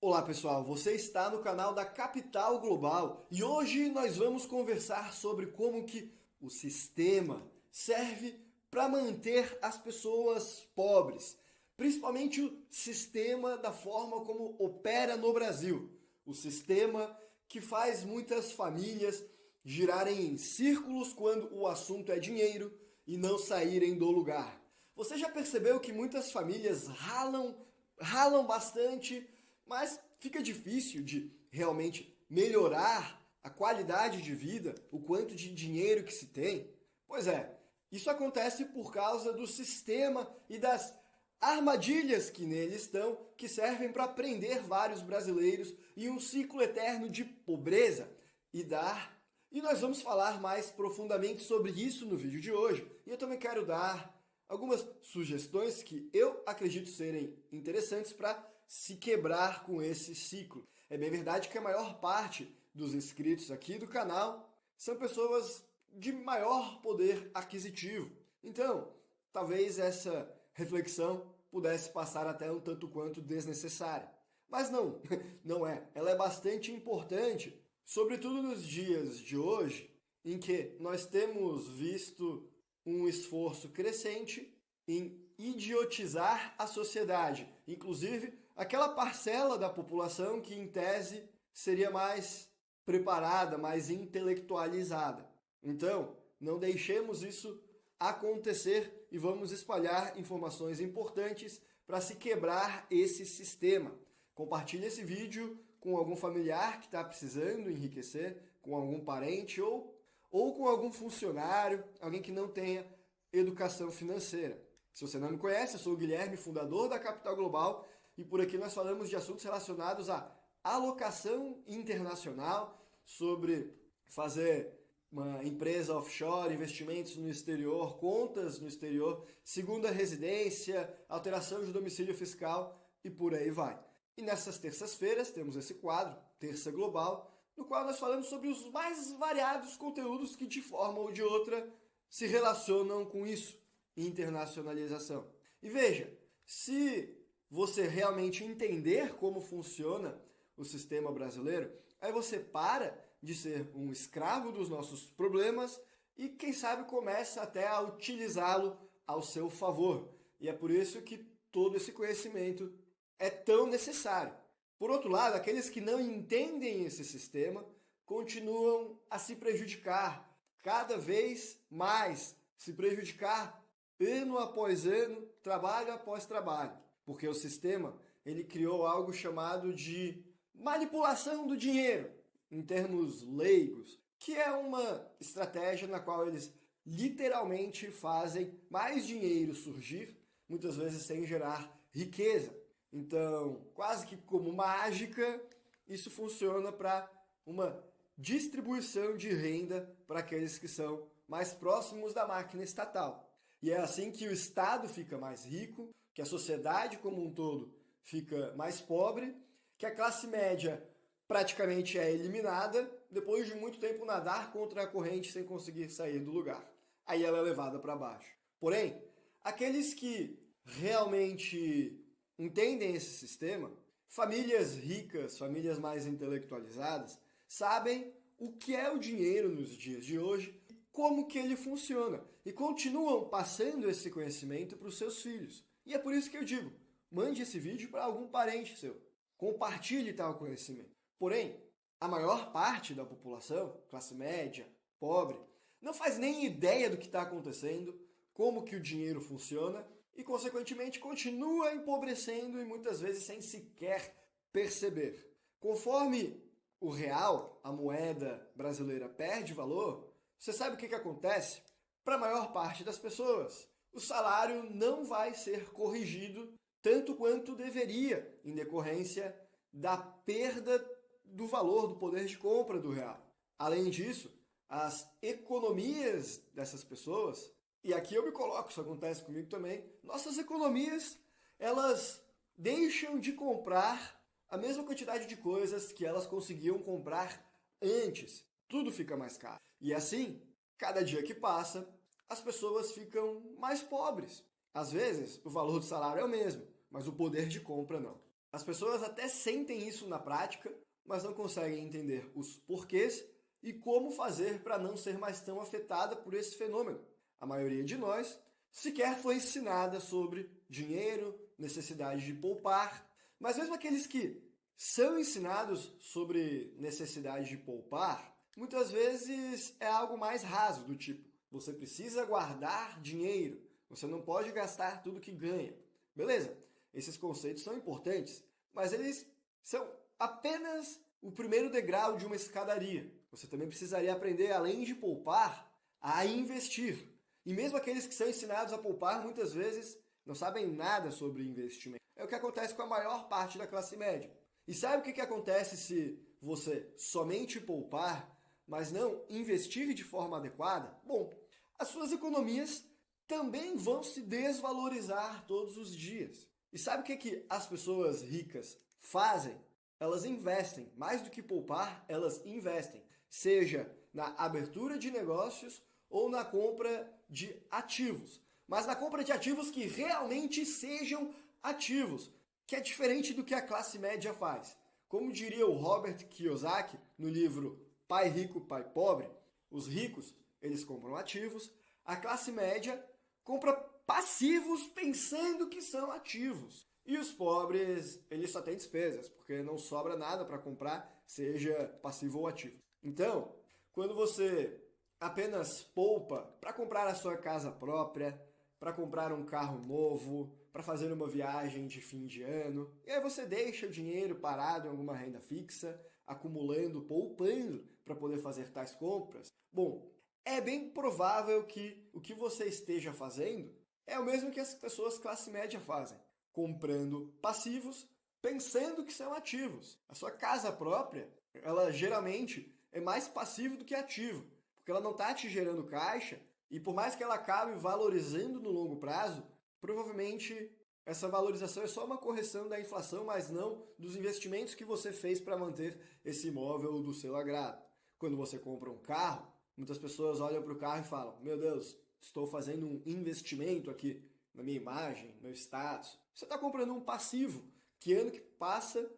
Olá pessoal, você está no canal da Capital Global e hoje nós vamos conversar sobre como que o sistema serve para manter as pessoas pobres, principalmente o sistema da forma como opera no Brasil, o sistema que faz muitas famílias girarem em círculos quando o assunto é dinheiro e não saírem do lugar. Você já percebeu que muitas famílias ralam bastante, mas fica difícil de realmente melhorar a qualidade de vida, o quanto de dinheiro que se tem? Pois é, isso acontece por causa do sistema e das armadilhas que nele estão, que servem para prender vários brasileiros em um ciclo eterno de pobreza e dar. E nós vamos falar mais profundamente sobre isso no vídeo de hoje. E eu também quero dar algumas sugestões que eu acredito serem interessantes para se quebrar com esse ciclo. É bem verdade que a maior parte dos inscritos aqui do canal são pessoas de maior poder aquisitivo. Então, talvez essa reflexão pudesse passar até um tanto quanto desnecessária. Mas não, não é. Ela é bastante importante, sobretudo nos dias de hoje, em que nós temos visto um esforço crescente em idiotizar a sociedade, inclusive aquela parcela da população que, em tese, seria mais preparada, mais intelectualizada. Então, não deixemos isso acontecer e vamos espalhar informações importantes para se quebrar esse sistema. Compartilhe esse vídeo com algum familiar que está precisando enriquecer, com algum parente ou com algum funcionário, alguém que não tenha educação financeira. Se você não me conhece, eu sou o Guilherme, fundador da Capital Global, e por aqui nós falamos de assuntos relacionados à alocação internacional, sobre fazer uma empresa offshore, investimentos no exterior, contas no exterior, segunda residência, alteração de domicílio fiscal e por aí vai. E nessas terças-feiras temos esse quadro, Terça Global, no qual nós falamos sobre os mais variados conteúdos que de forma ou de outra se relacionam com isso, internacionalização. E veja, se você realmente entender como funciona o sistema brasileiro, aí você para de ser um escravo dos nossos problemas e, quem sabe, começa até a utilizá-lo ao seu favor. E é por isso que todo esse conhecimento é tão necessário. Por outro lado, aqueles que não entendem esse sistema continuam a se prejudicar cada vez mais, se prejudicar ano após ano, trabalho após trabalho, porque o sistema ele criou algo chamado de manipulação do dinheiro, em termos leigos, que é uma estratégia na qual eles literalmente fazem mais dinheiro surgir, muitas vezes sem gerar riqueza. Então, quase que como mágica, isso funciona para uma distribuição de renda para aqueles que são mais próximos da máquina estatal. E é assim que o Estado fica mais rico, que a sociedade como um todo fica mais pobre, que a classe média praticamente é eliminada, depois de muito tempo nadar contra a corrente sem conseguir sair do lugar. Aí ela é levada para baixo. Porém, aqueles que realmente entendem esse sistema, famílias ricas, famílias mais intelectualizadas, sabem o que é o dinheiro nos dias de hoje, como que ele funciona, e continuam passando esse conhecimento para os seus filhos. E é por isso que eu digo, mande esse vídeo para algum parente seu, compartilhe tal conhecimento. Porém, a maior parte da população, classe média, pobre, não faz nem ideia do que está acontecendo, como que o dinheiro funciona, e, consequentemente, continua empobrecendo e muitas vezes sem sequer perceber. Conforme o real, a moeda brasileira, perde valor, você sabe o que acontece? Para a maior parte das pessoas, o salário não vai ser corrigido tanto quanto deveria, em decorrência da perda do valor do poder de compra do real. Além disso, as economias dessas pessoas, e aqui eu me coloco, isso acontece comigo também, nossas economias, elas deixam de comprar a mesma quantidade de coisas que elas conseguiam comprar antes. Tudo fica mais caro. E assim, cada dia que passa, as pessoas ficam mais pobres. Às vezes, o valor do salário é o mesmo, mas o poder de compra não. As pessoas até sentem isso na prática, mas não conseguem entender os porquês e como fazer para não ser mais tão afetada por esse fenômeno. A maioria de nós sequer foi ensinada sobre dinheiro, necessidade de poupar, mas mesmo aqueles que são ensinados sobre necessidade de poupar, muitas vezes é algo mais raso, do tipo, você precisa guardar dinheiro, você não pode gastar tudo que ganha. Beleza, esses conceitos são importantes, mas eles são apenas o primeiro degrau de uma escadaria. Você também precisaria aprender, além de poupar, a investir. E mesmo aqueles que são ensinados a poupar, muitas vezes não sabem nada sobre investimento. É o que acontece com a maior parte da classe média. E sabe o que acontece se você somente poupar, mas não investir de forma adequada? Bom, as suas economias também vão se desvalorizar todos os dias. E sabe o que as pessoas ricas fazem? Elas investem. Mais do que poupar, elas investem. Seja na abertura de negócios ou na compra de ativos. Mas na compra de ativos que realmente sejam ativos, que é diferente do que a classe média faz. Como diria o Robert Kiyosaki no livro Pai Rico, Pai Pobre, os ricos, eles compram ativos, a classe média compra passivos pensando que são ativos. E os pobres, eles só têm despesas, porque não sobra nada para comprar, seja passivo ou ativo. Então, quando você apenas poupa para comprar a sua casa própria, para comprar um carro novo, para fazer uma viagem de fim de ano, e aí você deixa o dinheiro parado em alguma renda fixa, acumulando, poupando para poder fazer tais compras, bom, é bem provável que o que você esteja fazendo é o mesmo que as pessoas classe média fazem, comprando passivos, pensando que são ativos. A sua casa própria, ela geralmente é mais passivo do que ativo, porque ela não está te gerando caixa, e por mais que ela acabe valorizando no longo prazo, provavelmente essa valorização é só uma correção da inflação, mas não dos investimentos que você fez para manter esse imóvel do seu agrado. Quando você compra um carro, muitas pessoas olham para o carro e falam, meu Deus, estou fazendo um investimento aqui na minha imagem, no meu status. Você está comprando um passivo, que ano que passa, ano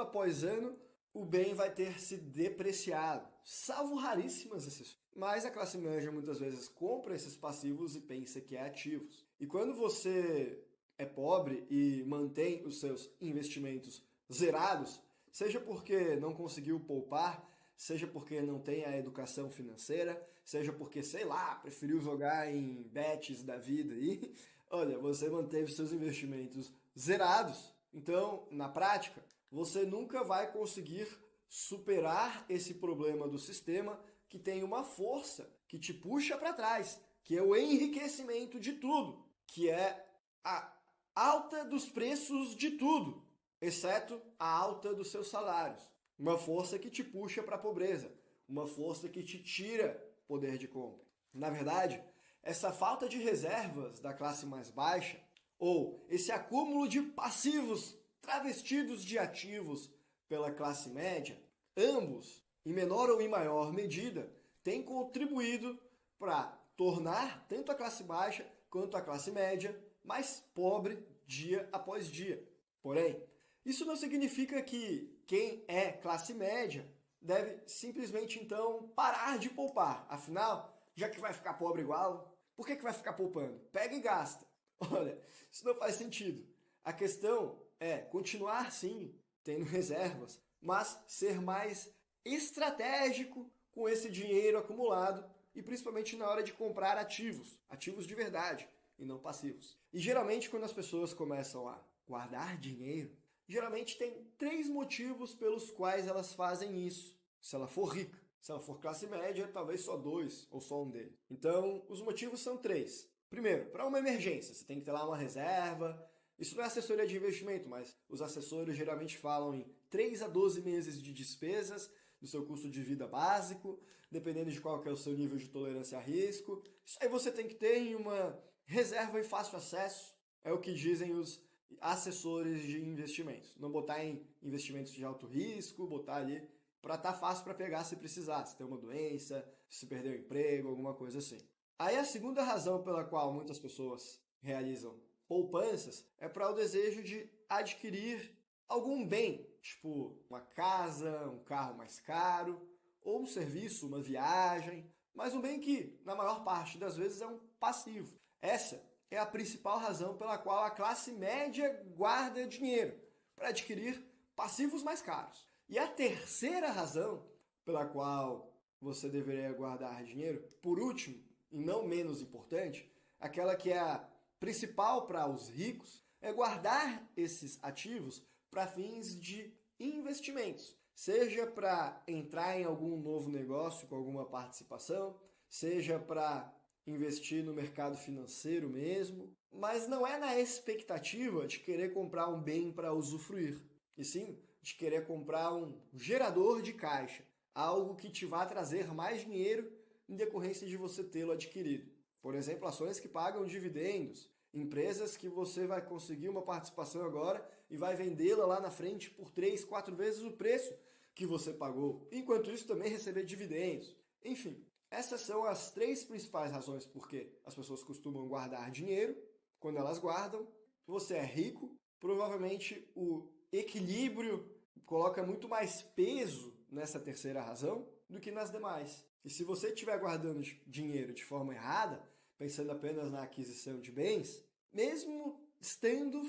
após ano, o bem vai ter se depreciado, salvo raríssimas exceções. Mas a classe média muitas vezes compra esses passivos e pensa que é ativos. E quando você é pobre e mantém os seus investimentos zerados, seja porque não conseguiu poupar, seja porque não tem a educação financeira, seja porque, sei lá, preferiu jogar em bets da vida e, olha, você manteve seus investimentos zerados. Então, na prática, você nunca vai conseguir superar esse problema do sistema que tem uma força que te puxa para trás, que é o enriquecimento de tudo, que é a alta dos preços de tudo, exceto a alta dos seus salários. Uma força que te puxa para a pobreza, uma força que te tira poder de compra. Na verdade, essa falta de reservas da classe mais baixa, ou esse acúmulo de passivos travestidos de ativos pela classe média, ambos, em menor ou em maior medida, têm contribuído para tornar tanto a classe baixa quanto a classe média mais pobre dia após dia. Porém, isso não significa que quem é classe média deve simplesmente então parar de poupar. Afinal, já que vai ficar pobre igual, por que vai ficar poupando? Pega e gasta. Olha, isso não faz sentido. A questão é continuar sim tendo reservas, mas ser mais estratégico com esse dinheiro acumulado e principalmente na hora de comprar ativos de verdade e não passivos. E geralmente quando as pessoas começam a guardar dinheiro, geralmente tem 3 motivos pelos quais elas fazem isso. Se ela for rica, se ela for classe média, talvez só 2 ou só um deles. Então, os motivos são 3. Primeiro, para uma emergência, você tem que ter lá uma reserva. Isso não é assessoria de investimento, mas os assessores geralmente falam em 3 a 12 meses de despesas do seu custo de vida básico, dependendo de qual que é o seu nível de tolerância a risco. Isso aí você tem que ter em uma reserva em fácil acesso, é o que dizem os assessores de investimentos. Não botar em investimentos de alto risco, botar ali para estar fácil para pegar se precisar, se tem uma doença, se perder o emprego, alguma coisa assim. Aí a segunda razão pela qual muitas pessoas realizam poupanças é para o desejo de adquirir algum bem, tipo uma casa, um carro mais caro, ou um serviço, uma viagem, mas um bem que, na maior parte das vezes, é um passivo. Essa é a principal razão pela qual a classe média guarda dinheiro, para adquirir passivos mais caros. E a terceira razão pela qual você deveria guardar dinheiro, por último, e não menos importante, aquela que é a principal para os ricos, é guardar esses ativos para fins de investimentos. Seja para entrar em algum novo negócio com alguma participação, seja para investir no mercado financeiro mesmo, mas não é na expectativa de querer comprar um bem para usufruir, e sim de querer comprar um gerador de caixa, algo que te vá trazer mais dinheiro em decorrência de você tê-lo adquirido. Por exemplo, ações que pagam dividendos, empresas que você vai conseguir uma participação agora e vai vendê-la lá na frente por 3, 4 vezes o preço que você pagou. Enquanto isso, também receber dividendos. Enfim, essas são as 3 principais razões por que as pessoas costumam guardar dinheiro. Quando elas guardam, você é rico, provavelmente o equilíbrio coloca muito mais peso nessa terceira razão do que nas demais. E se você estiver guardando dinheiro de forma errada, pensando apenas na aquisição de bens, mesmo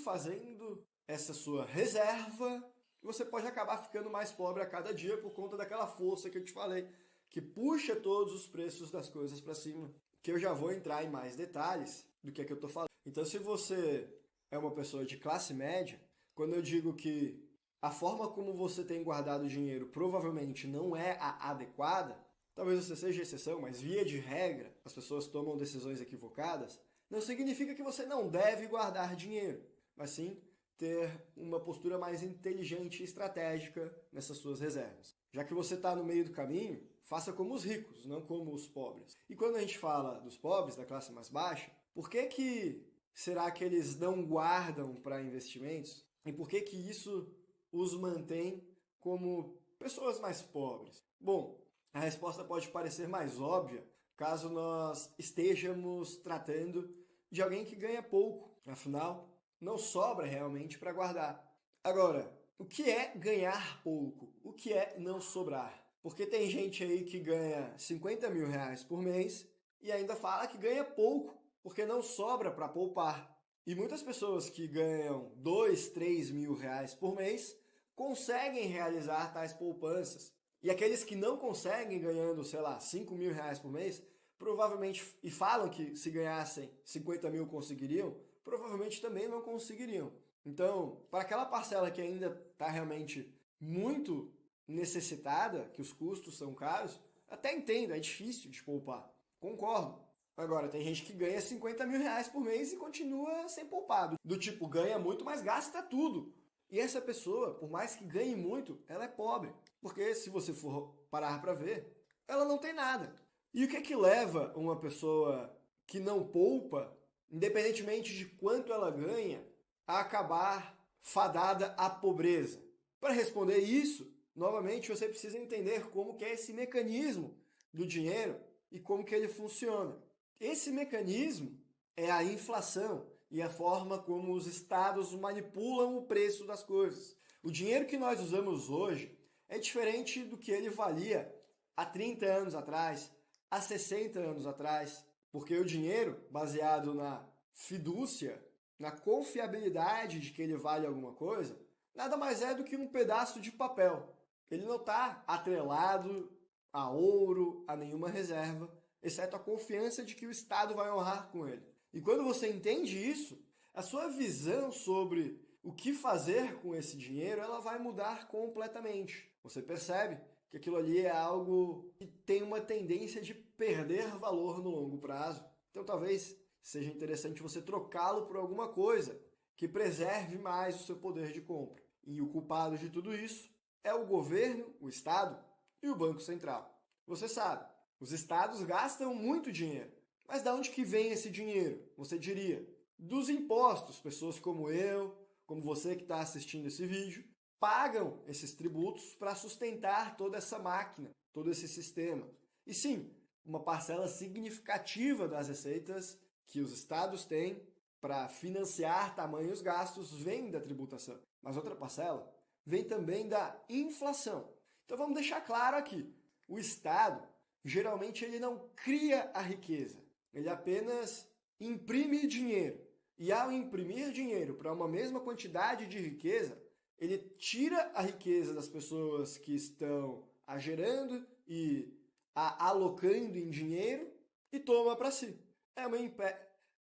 fazendo essa sua reserva, você pode acabar ficando mais pobre a cada dia por conta daquela força que eu te falei, que puxa todos os preços das coisas para cima, que eu já vou entrar em mais detalhes do que é que eu estou falando. Então, se você é uma pessoa de classe média, quando eu digo que a forma como você tem guardado dinheiro provavelmente não é a adequada, talvez você seja exceção, mas via de regra as pessoas tomam decisões equivocadas, não significa que você não deve guardar dinheiro, mas sim ter uma postura mais inteligente e estratégica nessas suas reservas. Já que você está no meio do caminho, faça como os ricos, não como os pobres. E quando a gente fala dos pobres, da classe mais baixa, por que será que eles não guardam para investimentos? E por que isso os mantém como pessoas mais pobres? Bom, a resposta pode parecer mais óbvia caso nós estejamos tratando de alguém que ganha pouco. Afinal, não sobra realmente para guardar. Agora, o que é ganhar pouco? O que é não sobrar? Porque tem gente aí que ganha 50 mil reais por mês e ainda fala que ganha pouco, porque não sobra para poupar. E muitas pessoas que ganham 2, 3 mil reais por mês conseguem realizar tais poupanças. E aqueles que não conseguem, ganhando, sei lá, 5 mil reais por mês, provavelmente, e falam que se ganhassem 50 mil conseguiriam, provavelmente também não conseguiriam. Então, para aquela parcela que ainda está realmente muito necessitada, que os custos são caros, até entendo, é difícil de poupar. Concordo. Agora, tem gente que ganha 50 mil reais por mês e continua sem poupar. Do tipo, ganha muito, mas gasta tudo. E essa pessoa, por mais que ganhe muito, ela é pobre. Porque se você for parar para ver, ela não tem nada. E o que é que leva uma pessoa que não poupa, independentemente de quanto ela ganha, a acabar fadada à pobreza? Para responder isso, novamente você precisa entender como que é esse mecanismo do dinheiro e como que ele funciona. Esse mecanismo é a inflação e a forma como os estados manipulam o preço das coisas. O dinheiro que nós usamos hoje é diferente do que ele valia há 30 anos atrás, há 60 anos atrás, porque o dinheiro, baseado na fidúcia, na confiabilidade de que ele vale alguma coisa, nada mais é do que um pedaço de papel. Ele não está atrelado a ouro, a nenhuma reserva, exceto a confiança de que o Estado vai honrar com ele. E quando você entende isso, a sua visão sobre o que fazer com esse dinheiro, ela vai mudar completamente. Você percebe que aquilo ali é algo que tem uma tendência de perder valor no longo prazo. Então talvez seja interessante você trocá-lo por alguma coisa que preserve mais o seu poder de compra. E o culpado de tudo isso é o governo, o Estado e o Banco Central. Você sabe, os estados gastam muito dinheiro. Mas de onde que vem esse dinheiro? Você diria, dos impostos. Pessoas como eu, como você que está assistindo esse vídeo, pagam esses tributos para sustentar toda essa máquina, todo esse sistema. E sim, uma parcela significativa das receitas que os estados têm para financiar tamanhos gastos vem da tributação, mas outra parcela vem também da inflação. Então vamos deixar claro aqui, o Estado geralmente ele não cria a riqueza, ele apenas imprime dinheiro. E ao imprimir dinheiro para uma mesma quantidade de riqueza, ele tira a riqueza das pessoas que estão a gerando e a alocando em dinheiro e toma para si.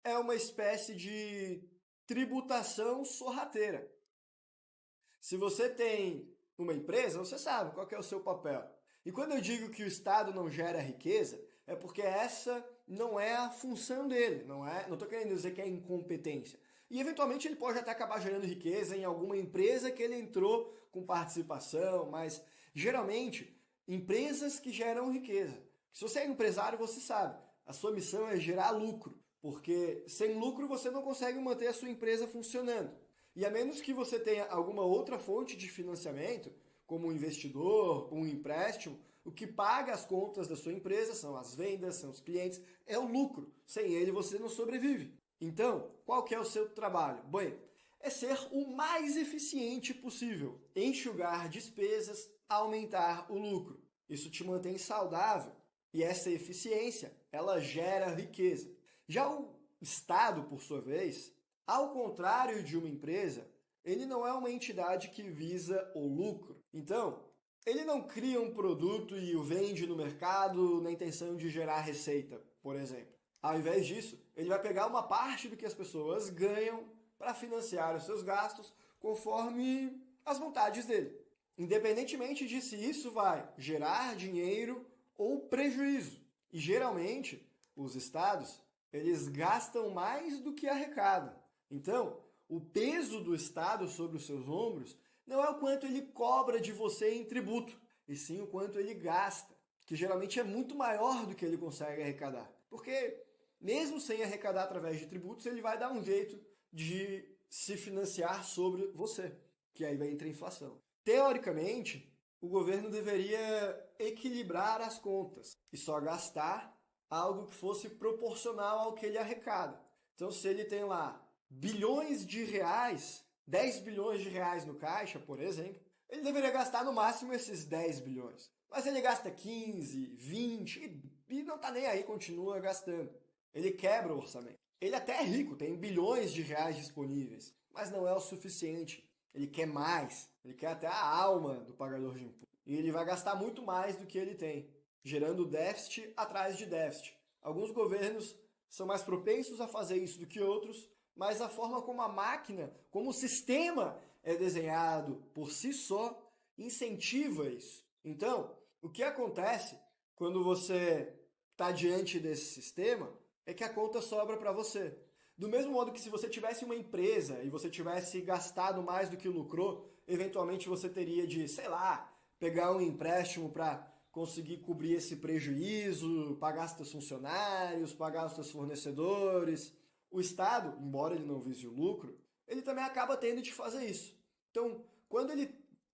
É uma espécie de tributação sorrateira. Se você tem uma empresa, você sabe qual que é o seu papel. E quando eu digo que o Estado não gera riqueza, é porque essa não é a função dele. Não estou querendo dizer que é incompetência. E eventualmente ele pode até acabar gerando riqueza em alguma empresa que ele entrou com participação, mas geralmente empresas que geram riqueza. Se você é empresário, você sabe, a sua missão é gerar lucro, porque sem lucro você não consegue manter a sua empresa funcionando. E a menos que você tenha alguma outra fonte de financiamento, como um investidor, um empréstimo, o que paga as contas da sua empresa são as vendas, são os clientes, é o lucro. Sem ele você não sobrevive. Então, qual que é o seu trabalho? Bem, é ser o mais eficiente possível, enxugar despesas, aumentar o lucro. Isso te mantém saudável e essa eficiência, ela gera riqueza. Já o Estado, por sua vez, ao contrário de uma empresa, ele não é uma entidade que visa o lucro. Então, ele não cria um produto e o vende no mercado na intenção de gerar receita, por exemplo. Ao invés disso, ele vai pegar uma parte do que as pessoas ganham para financiar os seus gastos conforme as vontades dele. Independentemente de se isso vai gerar dinheiro ou prejuízo. E geralmente, os estados, eles gastam mais do que arrecadam. Então, o peso do Estado sobre os seus ombros não é o quanto ele cobra de você em tributo, e sim o quanto ele gasta, que geralmente é muito maior do que ele consegue arrecadar. Porque, mesmo sem arrecadar através de tributos, ele vai dar um jeito de se financiar sobre você, que aí vai entrar a inflação. Teoricamente, o governo deveria equilibrar as contas e só gastar algo que fosse proporcional ao que ele arrecada. Então, se ele tem lá bilhões de reais, 10 bilhões de reais no caixa, por exemplo, ele deveria gastar no máximo esses 10 bilhões. Mas ele gasta 15, 20 e não está nem aí, continua gastando. Ele quebra o orçamento. Ele até é rico, tem bilhões de reais disponíveis, mas não é o suficiente. Ele quer mais, ele quer até a alma do pagador de imposto. E ele vai gastar muito mais do que ele tem, gerando déficit atrás de déficit. Alguns governos são mais propensos a fazer isso do que outros, mas a forma como a máquina, como o sistema é desenhado por si só, incentiva isso. Então, o que acontece quando você está diante desse sistema é que a conta sobra para você. Do mesmo modo que se você tivesse uma empresa e você tivesse gastado mais do que lucrou, eventualmente você teria de, sei lá, pegar um empréstimo para conseguir cobrir esse prejuízo, pagar os seus funcionários, pagar os seus fornecedores. O Estado, embora ele não vise o lucro, ele também acaba tendo de fazer isso. Então, quando ele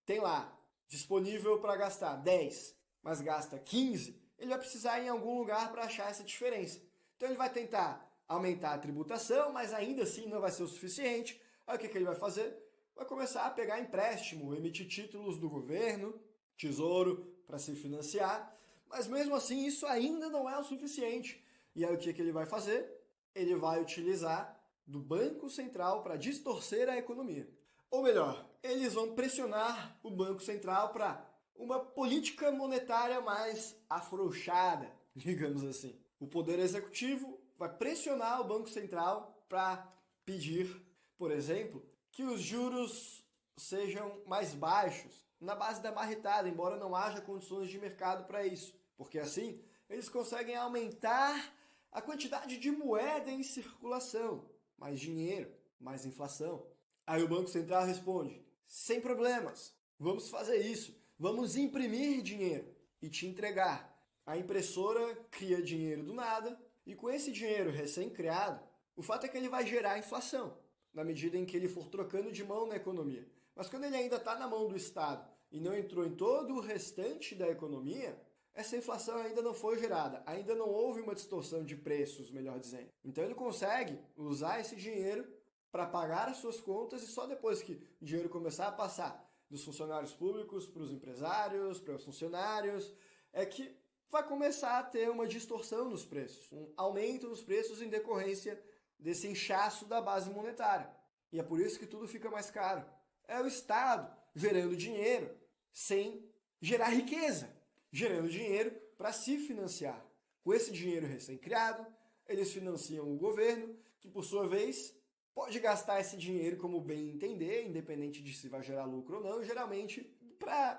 tem lá disponível para gastar 10, mas gasta 15, ele vai precisar ir em algum lugar para achar essa diferença. Então ele vai tentar aumentar a tributação, mas ainda assim não vai ser o suficiente. Aí o que ele vai fazer? Vai começar a pegar empréstimo, emitir títulos do governo, tesouro, para se financiar. Mas mesmo assim isso ainda não é o suficiente. E aí o que ele vai fazer? Ele vai utilizar do Banco Central para distorcer a economia. Ou melhor, eles vão pressionar o Banco Central para uma política monetária mais afrouxada, digamos assim. O Poder Executivo vai pressionar o Banco Central para pedir, por exemplo, que os juros sejam mais baixos, na base da marretada, embora não haja condições de mercado para isso. Porque assim, eles conseguem aumentar a quantidade de moeda em circulação, mais dinheiro, mais inflação. Aí o Banco Central responde, sem problemas, vamos fazer isso, vamos imprimir dinheiro e te entregar. A impressora cria dinheiro do nada e com esse dinheiro recém-criado, o fato é que ele vai gerar inflação, na medida em que ele for trocando de mão na economia. Mas quando ele ainda está na mão do Estado e não entrou em todo o restante da economia, essa inflação ainda não foi gerada, ainda não houve uma distorção de preços, melhor dizendo. Então ele consegue usar esse dinheiro para pagar as suas contas e só depois que o dinheiro começar a passar dos funcionários públicos para os empresários, para os funcionários, é que vai começar a ter uma distorção nos preços, um aumento nos preços em decorrência desse inchaço da base monetária. E é por isso que tudo fica mais caro. É o Estado gerando dinheiro sem gerar riqueza, gerando dinheiro para se financiar. Com esse dinheiro recém-criado, eles financiam o governo, que por sua vez pode gastar esse dinheiro como bem entender, independente de se vai gerar lucro ou não. Geralmente,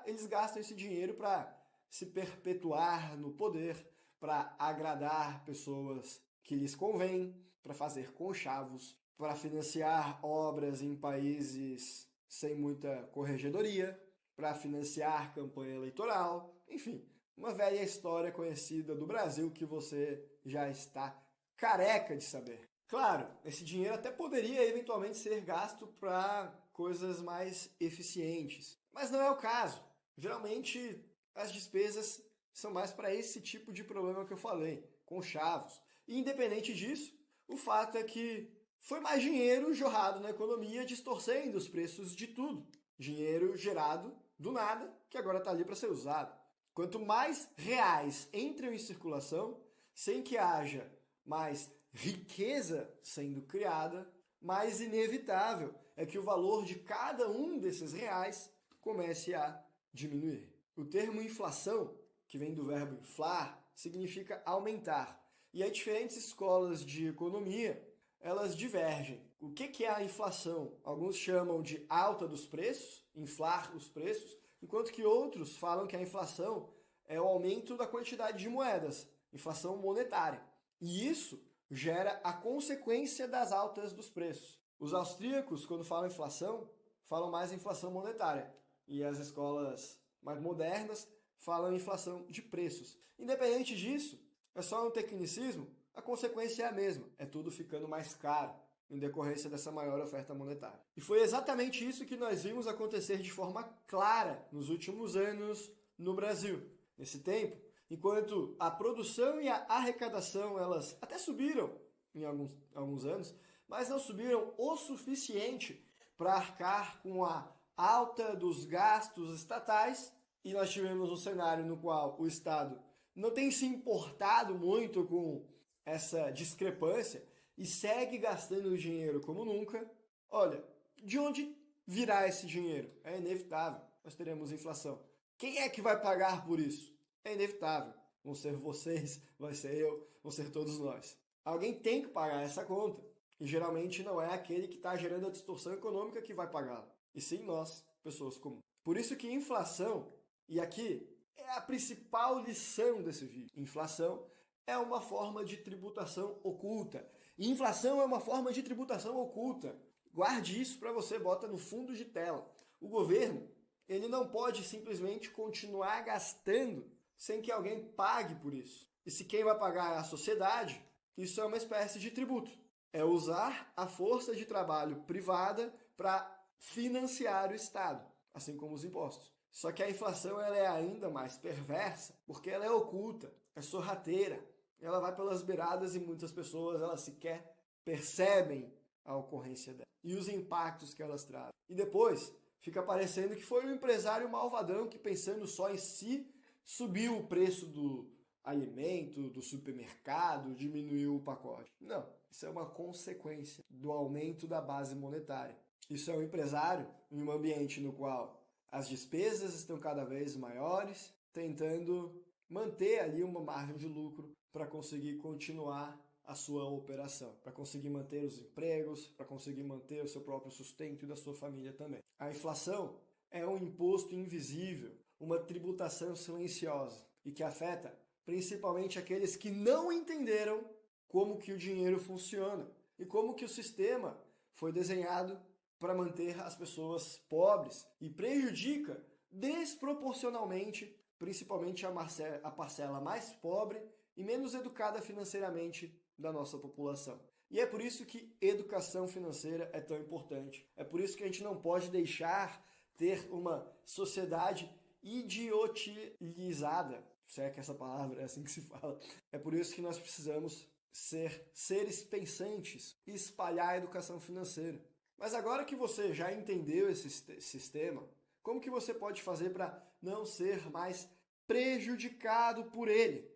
eles gastam esse dinheiro para se perpetuar no poder, para agradar pessoas que lhes convém, para fazer conchavos, para financiar obras em países sem muita corregedoria, para financiar campanha eleitoral, enfim, uma velha história conhecida do Brasil que você já está careca de saber. Claro, esse dinheiro até poderia eventualmente ser gasto para coisas mais eficientes, mas não é o caso. Geralmente as despesas são mais para esse tipo de problema que eu falei, conchavos. E independente disso, o fato é que foi mais dinheiro jorrado na economia, distorcendo os preços de tudo. Dinheiro gerado do nada, que agora está ali para ser usado. Quanto mais reais entram em circulação, sem que haja mais riqueza sendo criada, mais inevitável é que o valor de cada um desses reais comece a diminuir. O termo inflação, que vem do verbo inflar, significa aumentar. E as diferentes escolas de economia, elas divergem. O que é a inflação? Alguns chamam de alta dos preços, inflar os preços, enquanto que outros falam que a inflação é o aumento da quantidade de moedas, inflação monetária. E isso gera a consequência das altas dos preços. Os austríacos, quando falam inflação, falam mais inflação monetária. E as escolas mais modernas falam inflação de preços. Independente disso, é só um tecnicismo, a consequência é a mesma. É tudo ficando mais caro em decorrência dessa maior oferta monetária. E foi exatamente isso que nós vimos acontecer de forma clara nos últimos anos no Brasil. Nesse tempo, enquanto a produção e a arrecadação elas até subiram em alguns anos, mas não subiram o suficiente para arcar com a alta dos gastos estatais, e nós tivemos um cenário no qual o Estado não tem se importado muito com essa discrepância e segue gastando o dinheiro como nunca. Olha, de onde virá esse dinheiro? É inevitável, nós teremos inflação. Quem é que vai pagar por isso? É inevitável. Vão ser vocês, vai ser eu, vão ser todos nós. Alguém tem que pagar essa conta. E geralmente não é aquele que está gerando a distorção econômica que vai pagá-la. E sim nós, pessoas comuns. Por isso que inflação, e aqui é a principal lição desse vídeo, inflação é uma forma de tributação oculta. E inflação é uma forma de tributação oculta. Guarde isso para você, bota no fundo de tela. O governo, ele não pode simplesmente continuar gastando sem que alguém pague por isso. E se quem vai pagar é a sociedade, isso é uma espécie de tributo. É usar a força de trabalho privada para financiar o Estado, assim como os impostos. Só que a inflação ela é ainda mais perversa, porque ela é oculta, é sorrateira, ela vai pelas beiradas e muitas pessoas elas sequer percebem a ocorrência dela e os impactos que elas trazem. E depois fica parecendo que foi um empresário malvadão que, pensando só em si, subiu o preço do alimento, do supermercado, diminuiu o pacote. Não, isso é uma consequência do aumento da base monetária. Isso é um empresário em um ambiente no qual as despesas estão cada vez maiores, tentando manter ali uma margem de lucro para conseguir continuar a sua operação, para conseguir manter os empregos, para conseguir manter o seu próprio sustento e da sua família também. A inflação é um imposto invisível, uma tributação silenciosa e que afeta principalmente aqueles que não entenderam como que o dinheiro funciona e como que o sistema foi desenhado para manter as pessoas pobres e prejudica desproporcionalmente, principalmente a parcela mais pobre e menos educada financeiramente da nossa população. E é por isso que educação financeira é tão importante. É por isso que a gente não pode deixar ter uma sociedade idiotilizada se é que essa palavra é assim que se fala. É por isso que nós precisamos ser seres pensantes e espalhar a educação financeira. Mas agora que você já entendeu esse sistema, como que você pode fazer para não ser mais prejudicado por ele?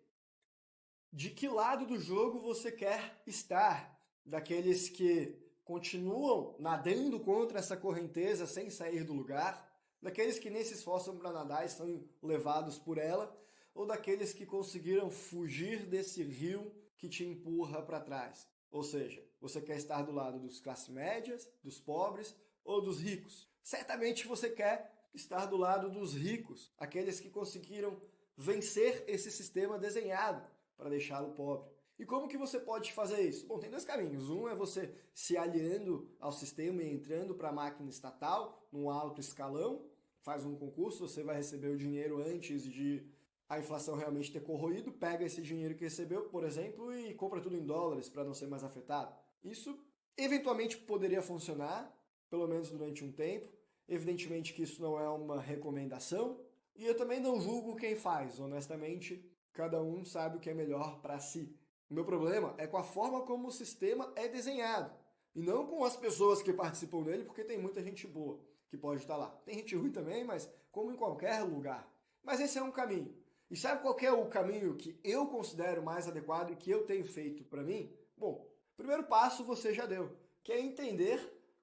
De que lado do jogo você quer estar? Daqueles que continuam nadando contra essa correnteza sem sair do lugar? Daqueles que nem se esforçam para nadar e são levados por ela? Ou daqueles que conseguiram fugir desse rio que te empurra para trás? Ou seja, você quer estar do lado dos classes médias, dos pobres ou dos ricos? Certamente você quer estar do lado dos ricos, aqueles que conseguiram vencer esse sistema desenhado para deixá-lo pobre. E como que você pode fazer isso? Bom, tem dois caminhos. Um é você se aliando ao sistema e entrando para a máquina estatal, num alto escalão, faz um concurso, você vai receber o dinheiro antes de a inflação realmente ter corroído, pega esse dinheiro que recebeu, por exemplo, e compra tudo em dólares para não ser mais afetado. Isso eventualmente poderia funcionar, pelo menos durante um tempo. Evidentemente que isso não é uma recomendação, e eu também não julgo quem faz. Honestamente, cada um sabe o que é melhor para si. O meu problema é com a forma como o sistema é desenhado, e não com as pessoas que participam dele, porque tem muita gente boa que pode estar lá. Tem gente ruim também, mas como em qualquer lugar. Mas esse é um caminho. E sabe qual é o caminho que eu considero mais adequado e que eu tenho feito para mim? Bom, o primeiro passo você já deu, que é entender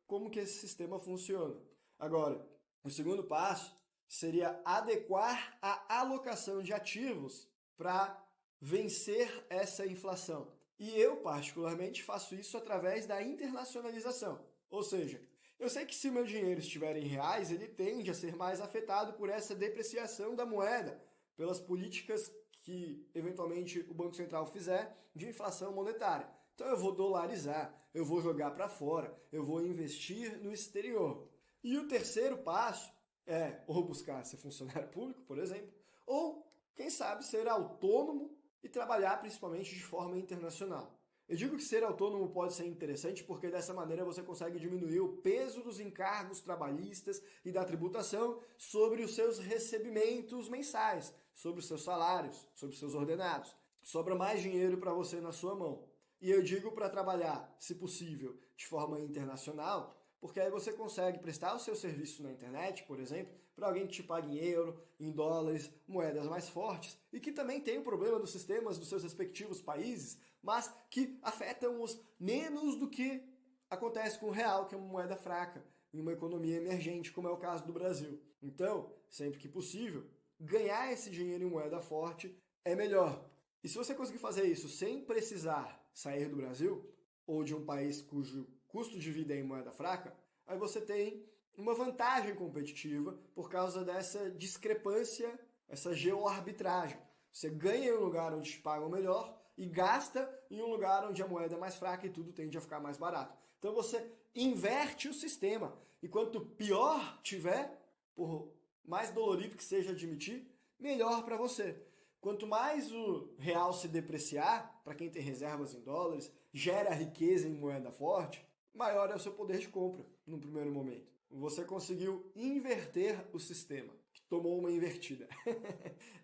como que esse sistema funciona. Agora, o segundo passo seria adequar a alocação de ativos para vencer essa inflação. E eu, particularmente, faço isso através da internacionalização. Ou seja, eu sei que se o meu dinheiro estiver em reais, ele tende a ser mais afetado por essa depreciação da moeda, pelas políticas que, eventualmente, o Banco Central fizer de inflação monetária. Então eu vou dolarizar, eu vou jogar para fora, eu vou investir no exterior. E o terceiro passo é ou buscar ser funcionário público, por exemplo, ou, quem sabe, ser autônomo e trabalhar principalmente de forma internacional. Eu digo que ser autônomo pode ser interessante porque dessa maneira você consegue diminuir o peso dos encargos trabalhistas e da tributação sobre os seus recebimentos mensais, sobre os seus salários, sobre os seus ordenados. Sobra mais dinheiro para você na sua mão. E eu digo para trabalhar, se possível, de forma internacional, porque aí você consegue prestar o seu serviço na internet, por exemplo, para alguém que te pague em euro, em dólares, moedas mais fortes, e que também tem o problema dos sistemas dos seus respectivos países, mas que afetam-os menos do que acontece com o real, que é uma moeda fraca, em uma economia emergente, como é o caso do Brasil. Então, sempre que possível, ganhar esse dinheiro em moeda forte é melhor. E se você conseguir fazer isso sem precisar sair do Brasil, ou de um país cujo custo de vida é em moeda fraca, aí você tem uma vantagem competitiva por causa dessa discrepância, essa geoarbitragem. Você ganha em um lugar onde te pagam melhor e gasta em um lugar onde a moeda é mais fraca e tudo tende a ficar mais barato. Então você inverte o sistema. E quanto pior tiver, por mais dolorido que seja admitir, melhor para você. Quanto mais o real se depreciar, para quem tem reservas em dólares, gera riqueza em moeda forte, maior é o seu poder de compra no primeiro momento. Você conseguiu inverter o sistema, que tomou uma invertida.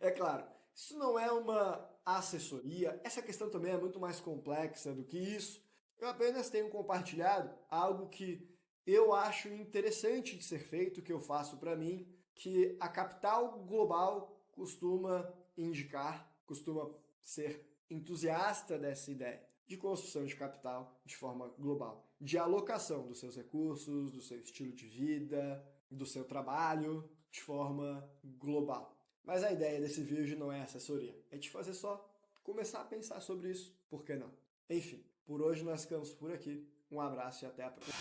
É claro, isso não é uma assessoria, essa questão também é muito mais complexa do que isso. Eu apenas tenho compartilhado algo que eu acho interessante de ser feito, que eu faço para mim, que a Capital Global costuma indicar, costuma ser entusiasta dessa ideia de construção de capital de forma global, de alocação dos seus recursos, do seu estilo de vida, do seu trabalho de forma global. Mas a ideia desse vídeo não é assessoria, é te fazer só começar a pensar sobre isso, por que não? Enfim, por hoje nós ficamos por aqui. Um abraço e até a próxima.